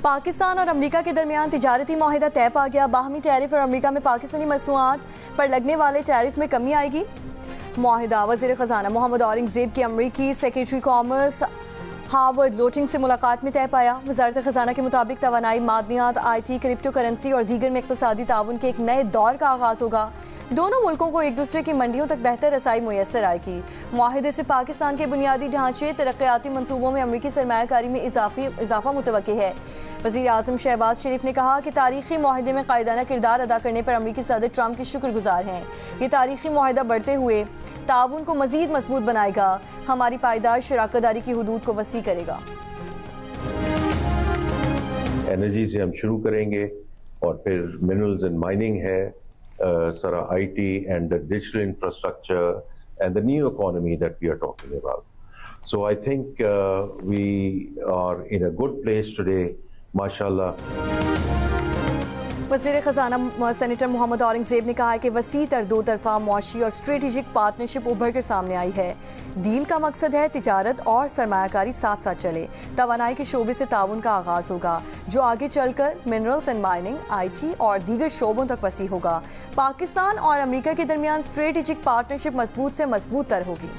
पाकिस्तान और अमेरिका के दरमियान तिजारती माहिदा तय पा गया। बाहमी टैरिफ और अमेरिका में पाकिस्तानी मसनूआत पर लगने वाले टैरिफ में कमी आएगी। माहिदा वज़ीर ख़जाना मोहम्मद औरंगज़ेब की अमरीकी सेक्रेटरी कॉमर्स हावर्ड लोटिंग से मुलाकात में तय पाया। वज़ारत ख़जाना के मुताबिक तवानाई, मादनियात, IT, क्रिप्टो करेंसी और दीगर में इक़्तिसादी ताउन के एक नए दौर का आगाज़ होगा। दोनों मुल्कों को एक दूसरे की मंडियों तक बेहतर रसाई मुयस्सर आएगी। माहिदे से पाकिस्तान के बुनियादी ढांचे, तरक्याती मनसूबों में अमरीकी सरमायाकारी में इजाफा मुतवक्की है। वज़ीर आज़म शहबाज शरीफ ने कहा कि तारीखी माहिदे में कायदाना किरदार अदा करने पर अमरीकी सदर ट्रंप के शुक्रगुजार हैं। ये तारीखी माहिदा बढ़ते हुए ताउन को मज़ीद मजबूत बनाएगा, हमारी पायदार शराकतदारी की हुदूद को वसी करेगा। एनर्जी से हम शुरू करेंगे और फिर मिनरल्स एंड माइनिंग है, सारा IT and the digital infrastructure and the new economy that we are talking about. So I think we are in a good place today, mashallah. वज़ीर ख़जाना सेनेटर मोहम्मद औरंगज़ेब ने कहा है कि वसी तर दो तरफा मुआशी और स्ट्रेटेजिक पार्टनरशिप उभर कर सामने आई है। डील का मकसद है तिजारत और सरमायाकारी साथ साथ चले। तवानाई के शोबे से ताउन का आगाज़ होगा जो आगे चलकर मिनरल्स एंड माइनिंग, IT और दीगर शोबों तक वसी होगा। पाकिस्तान और अमेरिका के दरमियान स्ट्रेटेजिक पार्टनरशिप मजबूत से मजबूत तर होगी।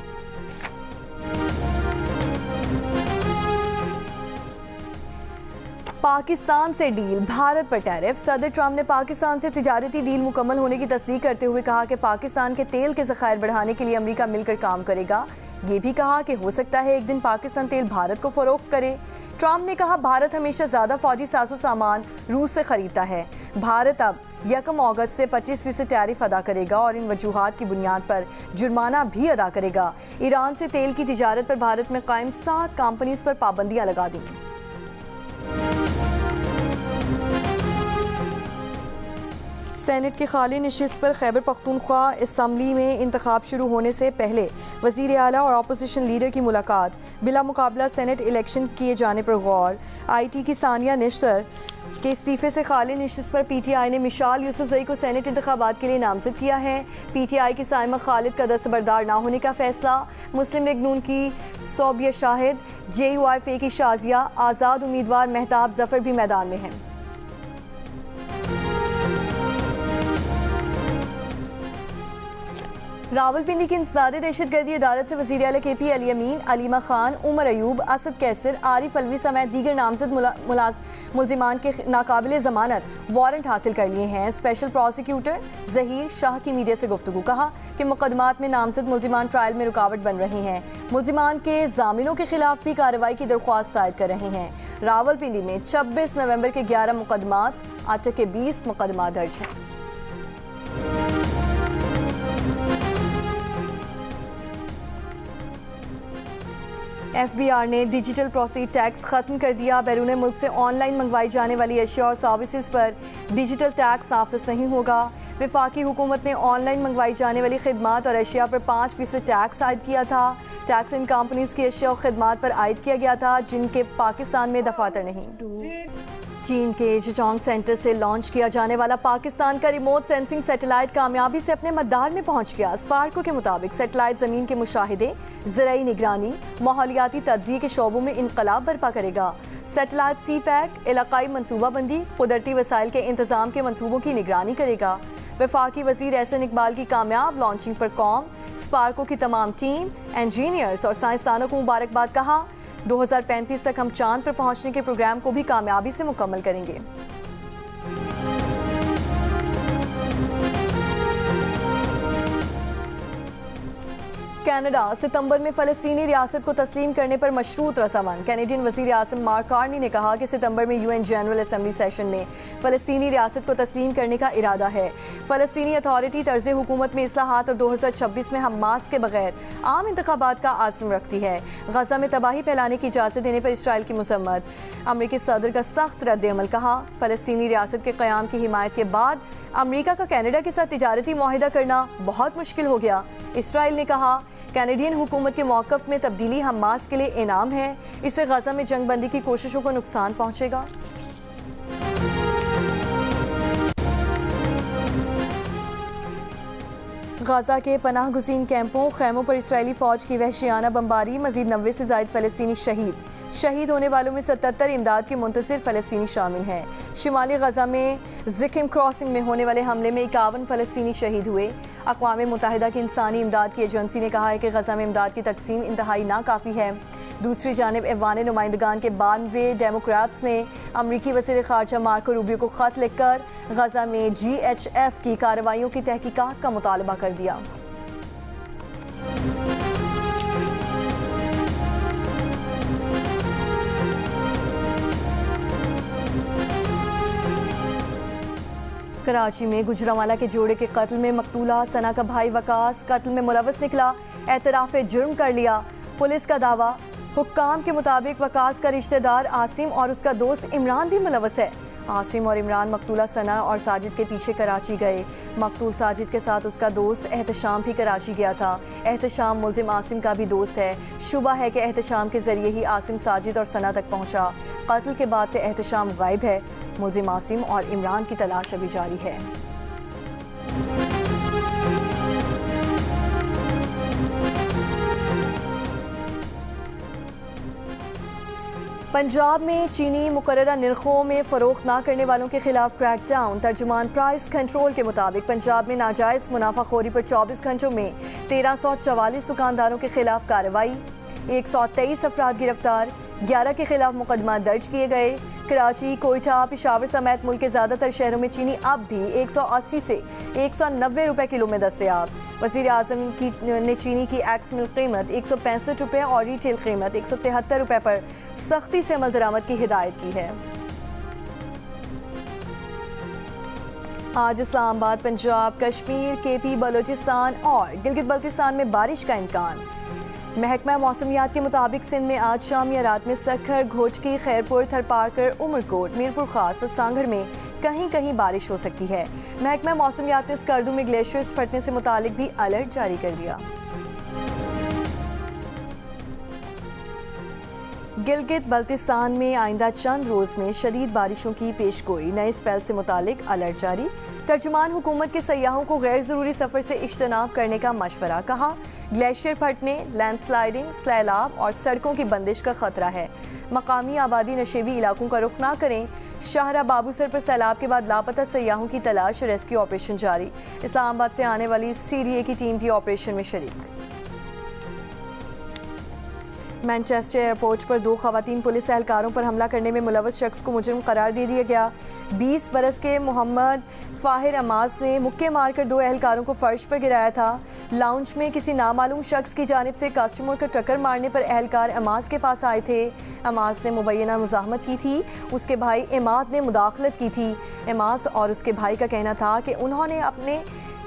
पाकिस्तान से डील, भारत पर टैरिफ। सदर ट्रंप ने पाकिस्तान से तिजारती डील मुकम्मल होने की तस्दीक करते हुए कहा कि पाकिस्तान के तेल के ज़खायर बढ़ाने के लिए अमेरिका मिलकर काम करेगा। ये भी कहा कि हो सकता है एक दिन पाकिस्तान तेल भारत को फरोख्त करे। ट्रंप ने कहा भारत हमेशा ज़्यादा फौजी साजो सामान रूस से खरीदता है। भारत अब 1 अगस्त से 25% टैरिफ अदा करेगा और इन वजूहात की बुनियाद पर जुर्माना भी अदा करेगा। ईरान से तेल की तिजारत पर भारत में कायम 7 कंपनीज पर पाबंदियाँ लगा दी। सेनेट की खाली नशिस्त पर खैबर पख्तूनख्वा असम्बली में इंतखाब शुरू होने से पहले वज़ीर आला और अपोजिशन लीडर की मुलाकात। बिला मुकाबला सेनेट इलेक्शन किए जाने पर गौर। IT की सानिया निश्तर के इस्तीफे से खाली नशिस्त पर PTI ने मिशाल यूसुफजई को सेनेट इंतखाबात के लिए नामजद किया है। PTI की साइमा खालिद का दस्तबरदार ना होने का फैसला। मुस्लिम लीग नून की सोबिया शाहिद, JUIFA की शाजिया, आज़ाद उम्मीदवार महताब जफर भी मैदान में हैं। रावलपिंडी की इंसदादे दहशतगर्दी अदालत से वज़ीर आला KP अली अमीन, अलीमा खान, उमर अयूब, असद कैसर, आरिफ अलवी समेत दीगर नामजद मुल्जिमान के नाकाबिले ज़मानत वारंट हासिल कर लिए हैं। स्पेशल प्रोसिक्यूटर ज़हीर शाह की मीडिया से गुफ्तगू, कहा कि मुकदमात में नामजद मुल्जिमान ट्रायल में रुकावट बन रहे हैं। मुल्जिमान के जामिनों के खिलाफ भी कार्रवाई की दरख्वास्त दायर कर रहे हैं। रावलपिंडी में 26 नवंबर के 11 मुकदमात, अटक के 20 मुकदमा दर्ज हैं। FBR ने डिजिटल प्रोसीड टैक्स ख़त्म कर दिया। बैरून मुल्क से ऑनलाइन मंगवाई जाने वाली अशिया और सर्विसेज पर डिजिटल टैक्स नाफिज नहीं होगा। वफाकी हुकूमत ने ऑनलाइन मंगवाई जाने वाली खिदमात और अशिया पर 5% टैक्स आयद किया था। टैक्स इन कंपनीज की अशिया और खिदमात पर आयद किया गया था जिनके पाकिस्तान में दफातर नहीं। चीन के जिचोंग सेंटर से लॉन्च किया जाने वाला पाकिस्तान का रिमोट सेंसिंग सैटेलाइट कामयाबी से अपने मदार में पहुंच गया। स्पार्को के मुताबिक सैटेलाइट ज़मीन के मुशाहिदे, ज़राई निगरानी, माहौलियाती तज्ज़िये के शोबों में इनकलाब बर्पा करेगा। सैटेलाइट CPAC इलाकाई मनसूबाबंदी, कुदरती वसाइल के इंतज़ाम के मनसूबों की निगरानी करेगा। वफाकी वज़ीर एहसन इकबाल की कामयाब लॉन्चिंग पर कौम, स्पार्को की तमाम टीम, इंजीनियर्स और साइंसदानों को मुबारकबाद। कहा 2035 तक हम चांद पर पहुंचने के प्रोग्राम को भी कामयाबी से मुकम्मल करेंगे। कनाडा सितंबर में फ़लस्तीनी रियासत को तस्लीम करने पर मशरूत रज़ामंद। कैनेडियन वज़ीर आज़म मार्क कार्नी ने कहा कि सितंबर में UN जनरल असम्बली सेशन में फ़लस्तीनी रियासत को तस्लीम करने का इरादा है। फ़लस्तीनी अथॉरिटी तर्ज़ हुकूमत में इस्लाहात और 2026 में हमास के बगैर आम इंतखाबात का आज़म रखती है। गज़ा में तबाही फैलाने की इजाज़त देने पर इसराइल की मज़म्मत। अमरीकी सदर का सख्त रद्द-ए-अमल। कहा फ़लस्तीनी रियासत के क़याम की हिमायत के बाद अमरीका का कनाडा के साथ तिजारती मुआहिदा करना बहुत मुश्किल हो गया। इसराइल ने कहा कैनेडियन हुकूमत के मौक़िफ़ में तब्दीली हमास के लिए इनाम है, इससे गज़ा में जंग बंदी की कोशिशों को नुकसान पहुँचेगा। गाज़ा के पनाह गुज़ीन कैंपों, खैमों पर इसराइली फ़ौज की वहशियाना बमबारी, मज़ीद 90 से ज़ायद फ़लस्तीनी शहीद। शहीद होने वालों में 77 इमदाद के मुंतसिर फ़लस्तीनी शामिल हैं। शुमाली गजा में ज़िकिम क्रॉसिंग में होने वाले हमले में 51 फ़लस्तीनी शहीद हुए। अक़वाम मुत्तहिदा की इंसानी इमदाद की एजेंसी ने कहा है कि गजा में इमदाद की तकसीम इंतहाई नाकाफ़ी है। दूसरी जानिब ऐवान नुमाइंदगान के 92 डेमोक्रेट्स ने अमरीकी वज़ीर ख़ारजा मार्को रूबियो को ख़त लिखकर गजा में GHF की कार्रवाइयों की तहकीकात का मुतालबा कर दिया। कराची में गुजरांवाला के जोड़े के कत्ल में मकतूला सना का भाई वकास कत्ल में मुलव्वस निकला, एतराफ़ जुर्म कर लिया। पुलिस का दावा, हुक्काम के मुताबिक वकास का रिश्तेदार आसिम और उसका दोस्त इमरान भी मुलव्वस है। आसिम और इमरान मकतूला सना और साजिद के पीछे कराची गए। मकतूल साजिद के साथ उसका दोस्त एहतशाम भी कराची गया था। एहतशाम मुल्जिम आसिम का भी दोस्त है। शुबा है कि एहतशाम के जरिए ही आसिम साजिद और सना तक पहुंचा। कत्ल के बाद से एहतशाम गायब है। मुल्जिम आसिम और इमरान की तलाश अभी जारी है। पंजाब में चीनी मुकर्ररा निर्खों में फ़रोख्त ना करने वालों के खिलाफ क्रैकडाउन। तर्जुमान प्राइस कंट्रोल के मुताबिक पंजाब में नाजायज़ मुनाफाखोरी पर 24 घंटों में 1344 दुकानदारों के खिलाफ कार्रवाई, 123 अफराद गिरफ्तार, 11 के खिलाफ मुकदमा दर्ज किए गए। कराची, कोयटा, पेशावर समेत मुल्क के ज़्यादातर शहरों में चीनी अब भी 180 से 190 रुपए किलो में दस्तयाब। वज़ीर आज़म ने चीनी की एक्स मिल्क कीमत 165 रुपये और रिटेल कीमत 173 रुपये पर सख्ती से अमल दरामद की हिदायत की है। आज इस्लामाबाद, पंजाब, कश्मीर, KP, बलोचिस्तान और गिलगित बल्तिस्तान में बारिश का इम्कान। महकमा मौसमियात के मुताबिक सिंध में आज शाम या रात में सखर, घोचकी, खैरपुर, थरपारकर, उमरकोट, मीरपुर खास और सांगर में कहीं कहीं बारिश हो सकती है। महकमा मौसमियात ने स्कर्दू में ग्लेशियर्स फटने से मुतालिक भी अलर्ट जारी कर दिया। गिलगित बल्तिस्तान में आइंदा चंद रोज़ में शदीद बारिशों की पेशगोई, नए स्पेल से मुतालिक अलर्ट जारी। तर्जुमान हुकूमत के सयाहों को गैर ज़रूरी सफ़र से इज्तनाब करने का मशवरा। कहा, ग्लेशियर फटने, लैंडस्लाइडिंग, सैलाब और सड़कों की बंदिश का खतरा है। मकामी आबादी नशेबी इलाकों का रुख ना करें। शाहरा बाबूसर पर सैलाब के बाद लापता सयाहों की तलाश, रेस्क्यू ऑपरेशन जारी। इस्लामाबाद से आने वाली CDA की टीम भी ऑपरेशन में शरीक। मैनचेस्टर एयरपोर्ट पर 2 खवातीन पुलिस एहलकारों पर हमला करने में मुलव्वस शख्स को मुजरिम करार दे दिया गया। 20 बरस के मोहम्मद फ़ाहिर अमास ने मुक्के मारकर 2 एहलकारों को फर्श पर गिराया था। लाउंज में किसी नामालूम शख्स की जानिब से कस्टमर को टक्कर मारने पर एहलकार अमास के पास आए थे। अमास ने मुबैना मुज़ाहमत की थी। उसके भाई इमाद ने मुदाखलत की थी। अमास और उसके भाई का कहना था कि उन्होंने अपने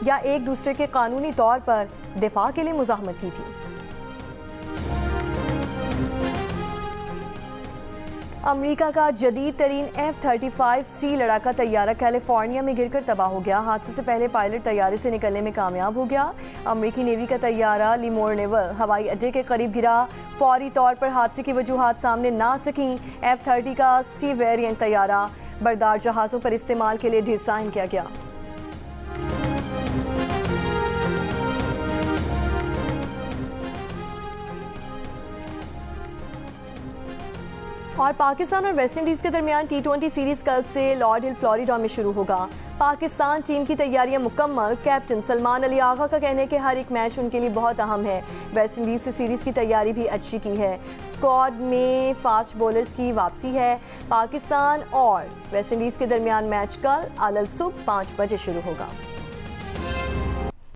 या एक दूसरे के कानूनी तौर पर दिफा के लिए मुज़ाहमत की थी। अमेरिका का जदीद तरीन F-35C लड़ाका तैयारा कैलिफोर्निया में गिरकर तबाह हो गया। हादसे से पहले पायलट तैयारे से निकलने में कामयाब हो गया। अमेरिकी नेवी का तैयारा लिमोर नेवल हवाई अड्डे के करीब गिरा। फौरी तौर पर हादसे की वजूहात सामने ना सकीं। F-30 का C वेरिएंट तैयारा बरदार जहाज़ों पर इस्तेमाल के लिए डिज़ाइन किया गया। और पाकिस्तान और वेस्ट इंडीज़ के दरमियान T20 सीरीज़ कल से लॉर्ड हिल, फ्लोरिडा में शुरू होगा। पाकिस्तान टीम की तैयारियां मुकम्मल। कैप्टन सलमान अली आगा का कहना है कि हर एक मैच उनके लिए बहुत अहम है। वेस्ट इंडीज़ से सीरीज़ की तैयारी भी अच्छी की है। स्क्वाड में फास्ट बॉलर्स की वापसी है। पाकिस्तान और वेस्ट इंडीज़ के दरमियान मैच कल अलग सुबह 5 बजे शुरू होगा।